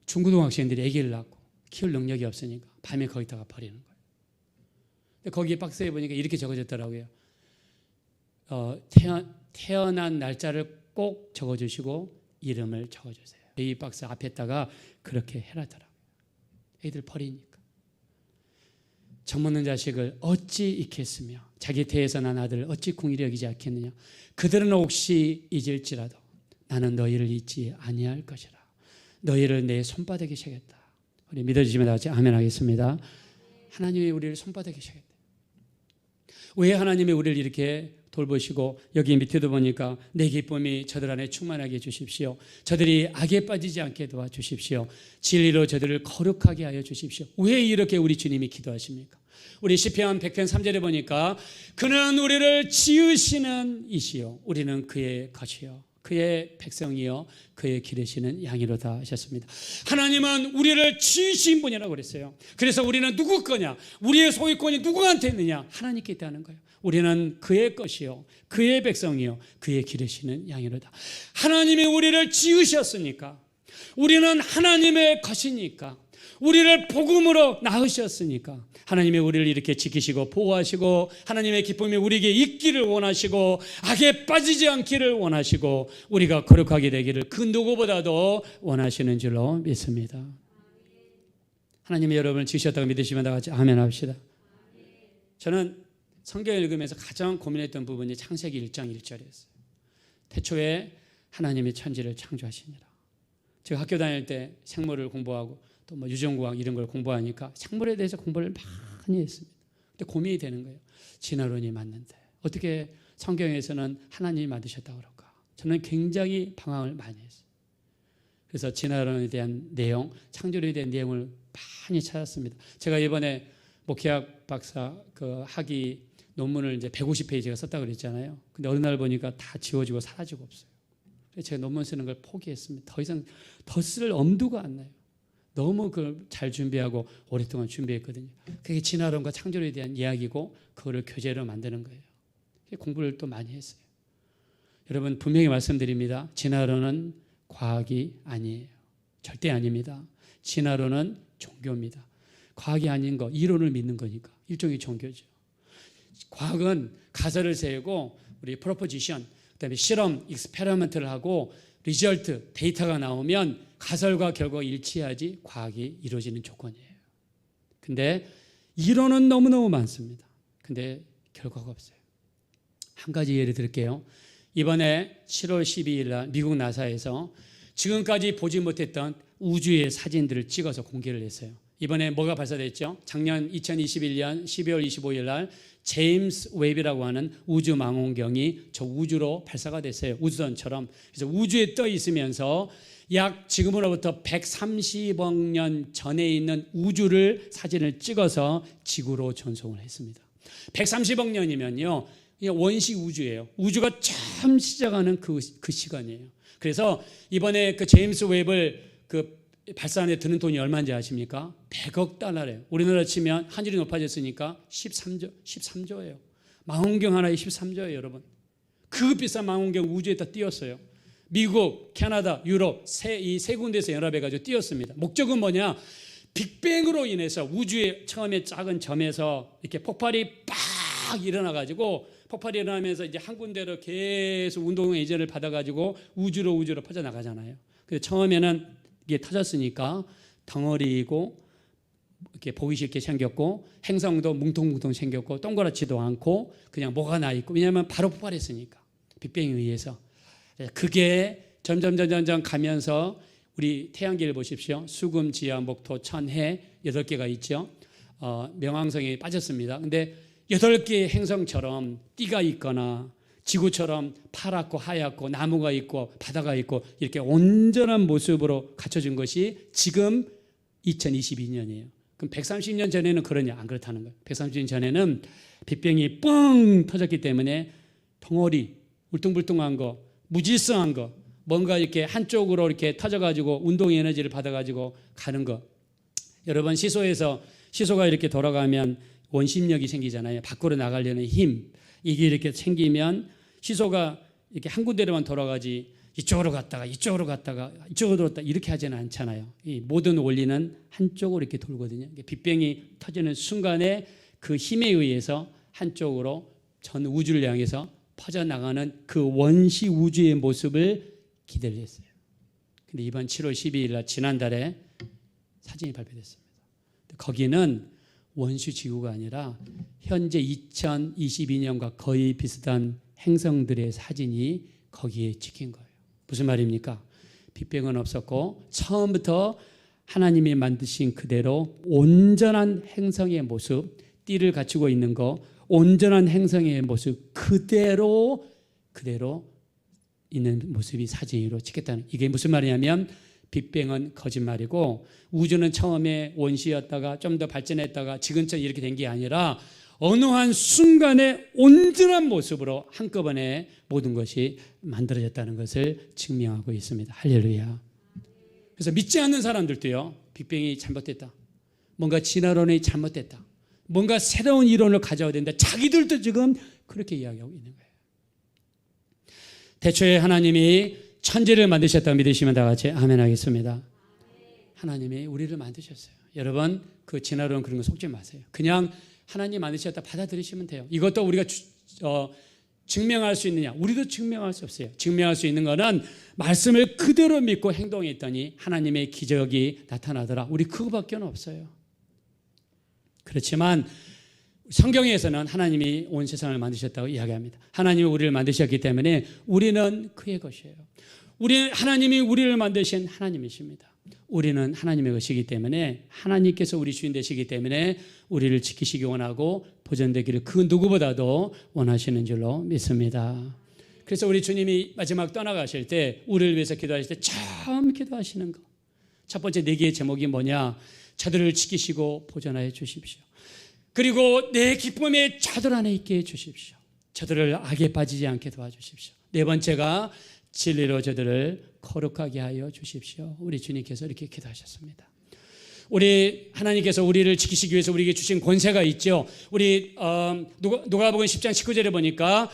중고등학생들이 아기를 낳고 키울 능력이 없으니까 밤에 거기다가 버리는 거예요. 근데 거기에 박스에 보니까 이렇게 적어졌더라고요. 태어난 날짜를 꼭 적어주시고 이름을 적어주세요. 이 박스 앞에다가 그렇게 해놨더라고요. 애들 버리니까. 젖먹는 자식을 어찌 잊겠으며 자기 태에서 난 아들을 어찌 궁일이 여기지 않겠느냐. 그들은 혹시 잊을지라도 나는 너희를 잊지 아니할 것이라. 너희를 내 손바닥에 새겼다. 우리 믿어주시면 다 같이 아멘 하겠습니다. 하나님이 우리를 손바닥에 새겼다. 왜 하나님이 우리를 이렇게 돌보시고 여기 밑에도 보니까 내 기쁨이 저들 안에 충만하게 해주십시오. 저들이 악에 빠지지 않게 도와주십시오. 진리로 저들을 거룩하게 하여 주십시오. 왜 이렇게 우리 주님이 기도하십니까? 우리 시편 100편 3절에 보니까 그는 우리를 지으시는 이시요 우리는 그의 것이요 그의 백성이요 그의 기르시는 양이로다 하셨습니다. 하나님은 우리를 지으신 분이라고 그랬어요. 그래서 우리는 누구 거냐? 우리의 소유권이 누구한테 있느냐? 하나님께 있다는 거예요. 우리는 그의 것이요 그의 백성이요 그의 기르시는 양이로다. 하나님이 우리를 지으셨으니까, 우리는 하나님의 것이니까, 우리를 복음으로 낳으셨으니까 하나님이 우리를 이렇게 지키시고 보호하시고 하나님의 기쁨이 우리에게 있기를 원하시고 악에 빠지지 않기를 원하시고 우리가 거룩하게 되기를 그 누구보다도 원하시는 줄로 믿습니다. 하나님이 여러분을 지으셨다고 믿으시면 다 같이 아멘 합시다. 저는 성경을 읽으면서 가장 고민했던 부분이 창세기 1장 1절이었어요. 태초에 하나님이 천지를 창조하시니라. 제가 학교 다닐 때 생물을 공부하고 또 뭐 유전과학 이런 걸 공부하니까 생물에 대해서 공부를 많이 했습니다. 근데 고민이 되는 거예요. 진화론이 맞는데 어떻게 성경에서는 하나님이 만드셨다고 그럴까? 저는 굉장히 방황을 많이 했어요. 그래서 진화론에 대한 내용, 창조론에 대한 내용을 많이 찾았습니다. 제가 이번에 목회학 박사 그 학위 논문을 이제 150페이지가 썼다고 그랬잖아요. 근데 어느 날 보니까 다 지워지고 사라지고 없어요. 그래서 제가 논문 쓰는 걸 포기했습니다. 더 이상 더 쓸 엄두가 안 나요. 너무 그걸 잘 준비하고 오랫동안 준비했거든요. 그게 진화론과 창조론에 대한 이야기고 그거를 교재로 만드는 거예요. 공부를 또 많이 했어요. 여러분 분명히 말씀드립니다. 진화론은 과학이 아니에요. 절대 아닙니다. 진화론은 종교입니다. 과학이 아닌 거, 이론을 믿는 거니까 일종의 종교죠. 과학은 가설을 세우고 우리 프로포지션, 그다음에 실험, 익스페리먼트를 하고 리절트, 데이터가 나오면 가설과 결과가 일치해야지 과학이 이루어지는 조건이에요. 근데 이론은 너무너무 많습니다. 근데 결과가 없어요. 한 가지 예를 들게요. 이번에 7월 12일 날 미국 나사에서 지금까지 보지 못했던 우주의 사진들을 찍어서 공개를 했어요. 이번에 뭐가 발사됐죠? 작년 2021년 12월 25일 날 제임스 웹이라고 하는 우주 망원경이 저 우주로 발사가 됐어요. 우주선처럼. 그래서 우주에 떠 있으면서 약 지금으로부터 130억 년 전에 있는 우주를 사진을 찍어서 지구로 전송을 했습니다. 130억 년이면요, 원시 우주예요. 우주가 처음 시작하는 그 시간이에요. 그래서 이번에 그 제임스 웹을 그 발사하는 데 드는 돈이 얼마인지 아십니까? 100억 달러래요. 우리나라 치면 환율이 높아졌으니까 13조예요. 망원경 하나에 13조예요, 여러분. 그 비싼 망원경 우주에다 띄웠어요. 미국, 캐나다, 유럽 이 세 군데에서 연합해가지고 띄웠습니다. 목적은 뭐냐? 빅뱅으로 인해서 우주의 처음에 작은 점에서 이렇게 폭발이 빡 일어나가지고 폭발이 일어나면서 이제 한 군데로 계속 운동의 예제를 받아가지고 우주로 퍼져나가잖아요. 근데 처음에는 이게 터졌으니까 덩어리이고 이렇게 보기 쉽게 생겼고 행성도 뭉텅뭉텅 생겼고 동그랗지도 않고 그냥 뭐가 나 있고, 왜냐하면 바로 폭발했으니까 빅뱅에 의해서. 그게 점점 가면서 우리 태양계를 보십시오. 수금, 지화, 목토, 천, 해 8개가 있죠. 명왕성이 빠졌습니다. 근데 8개의 행성처럼 띠가 있거나 지구처럼 파랗고 하얗고 나무가 있고 바다가 있고 이렇게 온전한 모습으로 갖춰진 것이 지금 2022년이에요. 그럼 130년 전에는 그러냐? 안 그렇다는 거예요. 130년 전에는 빅뱅이 뻥 터졌기 때문에 덩어리, 울퉁불퉁한 거, 무질서한 거, 뭔가 이렇게 한쪽으로 이렇게 터져가지고 운동의 에너지를 받아가지고 가는 거. 여러분 시소가 이렇게 돌아가면 원심력이 생기잖아요. 밖으로 나가려는 힘. 이게 이렇게 생기면 시소가 이렇게 한 군데로만 돌아가지 이쪽으로 갔다가 이쪽으로 갔다가 이쪽으로 돌았다 이렇게 하지는 않잖아요. 이 모든 원리는 한쪽으로 이렇게 돌거든요. 빅뱅이 터지는 순간에 그 힘에 의해서 한쪽으로 전 우주를 향해서 퍼져나가는 그 원시 우주의 모습을 기대를 했어요. 근데 이번 7월 12일 날 지난달에 사진이 발표됐습니다. 거기는 원시 지구가 아니라 현재 2022년과 거의 비슷한 행성들의 사진이 거기에 찍힌 거예요. 무슨 말입니까? 빅뱅은 없었고 처음부터 하나님이 만드신 그대로 온전한 행성의 모습, 띠를 갖추고 있는 거, 온전한 행성의 모습 그대로 있는 모습이 사진으로 찍혔다는, 이게 무슨 말이냐면 빅뱅은 거짓말이고 우주는 처음에 원시였다가 좀 더 발전했다가 지금처럼 이렇게 된 게 아니라 어느 한 순간에 온전한 모습으로 한꺼번에 모든 것이 만들어졌다는 것을 증명하고 있습니다. 할렐루야. 그래서 믿지 않는 사람들도요, 빅뱅이 잘못됐다, 뭔가 진화론이 잘못됐다, 뭔가 새로운 이론을 가져야 된다, 자기들도 지금 그렇게 이야기하고 있는 거예요. 대초에 하나님이 천지를 만드셨다고 믿으시면 다 같이 아멘 하겠습니다. 하나님이 우리를 만드셨어요. 여러분, 그 진화론 그런 거 속지 마세요. 그냥 하나님 만드셨다 받아들이시면 돼요. 이것도 우리가 증명할 수 있느냐? 우리도 증명할 수 없어요. 증명할 수 있는 거는 말씀을 그대로 믿고 행동했더니 하나님의 기적이 나타나더라. 우리 그거밖에 없어요. 그렇지만 성경에서는 하나님이 온 세상을 만드셨다고 이야기합니다. 하나님이 우리를 만드셨기 때문에 우리는 그의 것이에요. 하나님이 우리를 만드신 하나님이십니다. 우리는 하나님의 것이기 때문에 하나님께서 우리 주인 되시기 때문에 우리를 지키시기 원하고 보존되기를 그 누구보다도 원하시는 줄로 믿습니다. 그래서 우리 주님이 마지막 떠나가실 때 우리를 위해서 기도하실 때 처음 기도하시는 거, 첫 번째 4개의 제목이 뭐냐? 저들을 지키시고 보존하여 주십시오. 그리고 내 기쁨의 저들 안에 있게 해주십시오. 저들을 악에 빠지지 않게 도와주십시오. 4번째가 진리로 저들을 거룩하게 하여 주십시오. 우리 주님께서 이렇게 기도하셨습니다. 우리 하나님께서 우리를 지키시기 위해서 우리에게 주신 권세가 있죠. 우리 누가복음 10장 19절에 보니까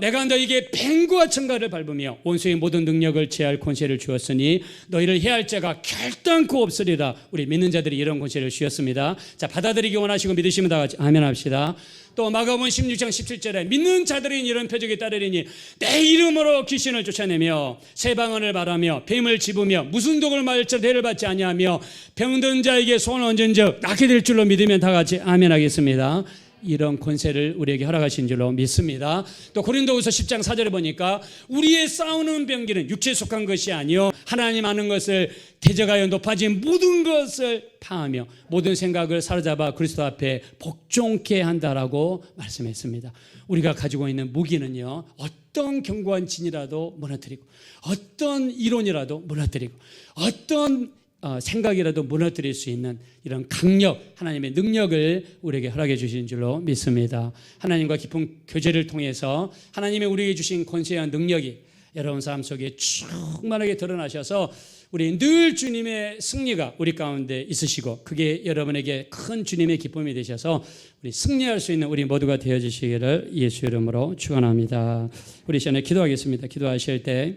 내가 너에게 뱀과 청가를 밟으며 원수의 모든 능력을 제할 권세를 주었으니 너희를 해할 자가 결단코 없으리라. 우리 믿는 자들이 이런 권세를 주셨습니다. 자, 받아들이기 원하시고 믿으시면 다 같이 아멘 합시다. 또 마가복음 16장 17절에 믿는 자들은 이런 표적에 따르리니 내 이름으로 귀신을 쫓아내며 새 방언을 말하며 뱀을 집으며 무슨 독을 맞을지라도 해를 받지 아니하며 병든 자에게 손을 얹은 즉 낫게 될 줄로 믿으면 다 같이 아멘 하겠습니다. 이런 권세를 우리에게 허락하신 줄로 믿습니다. 또 고린도후서 10장 4절에 보니까 우리의 싸우는 병기는 육체에 속한 것이 아니요 하나님 아는 것을 대적하여 높아진 모든 것을 파하며 모든 생각을 사로잡아 그리스도 앞에 복종케 한다라고 말씀했습니다. 우리가 가지고 있는 무기는요, 어떤 견고한 진이라도 무너뜨리고 어떤 이론이라도 무너뜨리고 어떤 생각이라도 무너뜨릴 수 있는 이런 강력, 하나님의 능력을 우리에게 허락해 주신 줄로 믿습니다. 하나님과 깊은 교제를 통해서 하나님이 우리에게 주신 권세와 능력이 여러분 삶 속에 충만하게 드러나셔서 우리 늘 주님의 승리가 우리 가운데 있으시고 그게 여러분에게 큰 주님의 기쁨이 되셔서 우리 승리할 수 있는 우리 모두가 되어주시기를 예수 이름으로 축원합니다. 우리 시간에 기도하겠습니다. 기도하실 때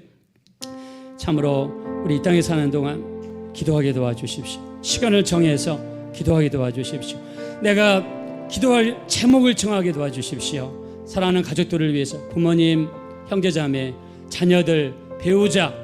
참으로 우리 이 땅에 사는 동안 기도하게 도와주십시오. 시간을 정해서 기도하게 도와주십시오. 내가 기도할 제목을 정하게 도와주십시오. 사랑하는 가족들을 위해서 부모님, 형제자매, 자녀들, 배우자,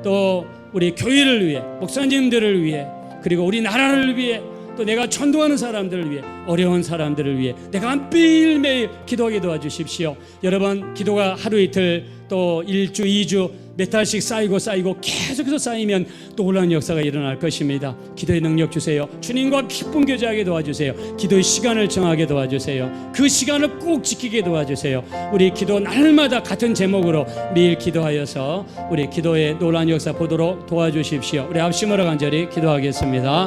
또 우리 교회를 위해, 목사님들을 위해, 그리고 우리 나라를 위해, 또 내가 전도하는 사람들을 위해, 어려운 사람들을 위해 내가 매일매일 기도하게 도와주십시오. 여러분, 기도가 하루 이틀 또 1주, 2주 몇 달씩 쌓이고 계속해서 쌓이면 또 놀라운 역사가 일어날 것입니다. 기도의 능력 주세요. 주님과 기쁨 교제하게 도와주세요. 기도의 시간을 정하게 도와주세요. 그 시간을 꼭 지키게 도와주세요. 우리 기도 날마다 같은 제목으로 매일 기도하여서 우리 기도의 놀라운 역사 보도록 도와주십시오. 우리 합심으로 간절히 기도하겠습니다.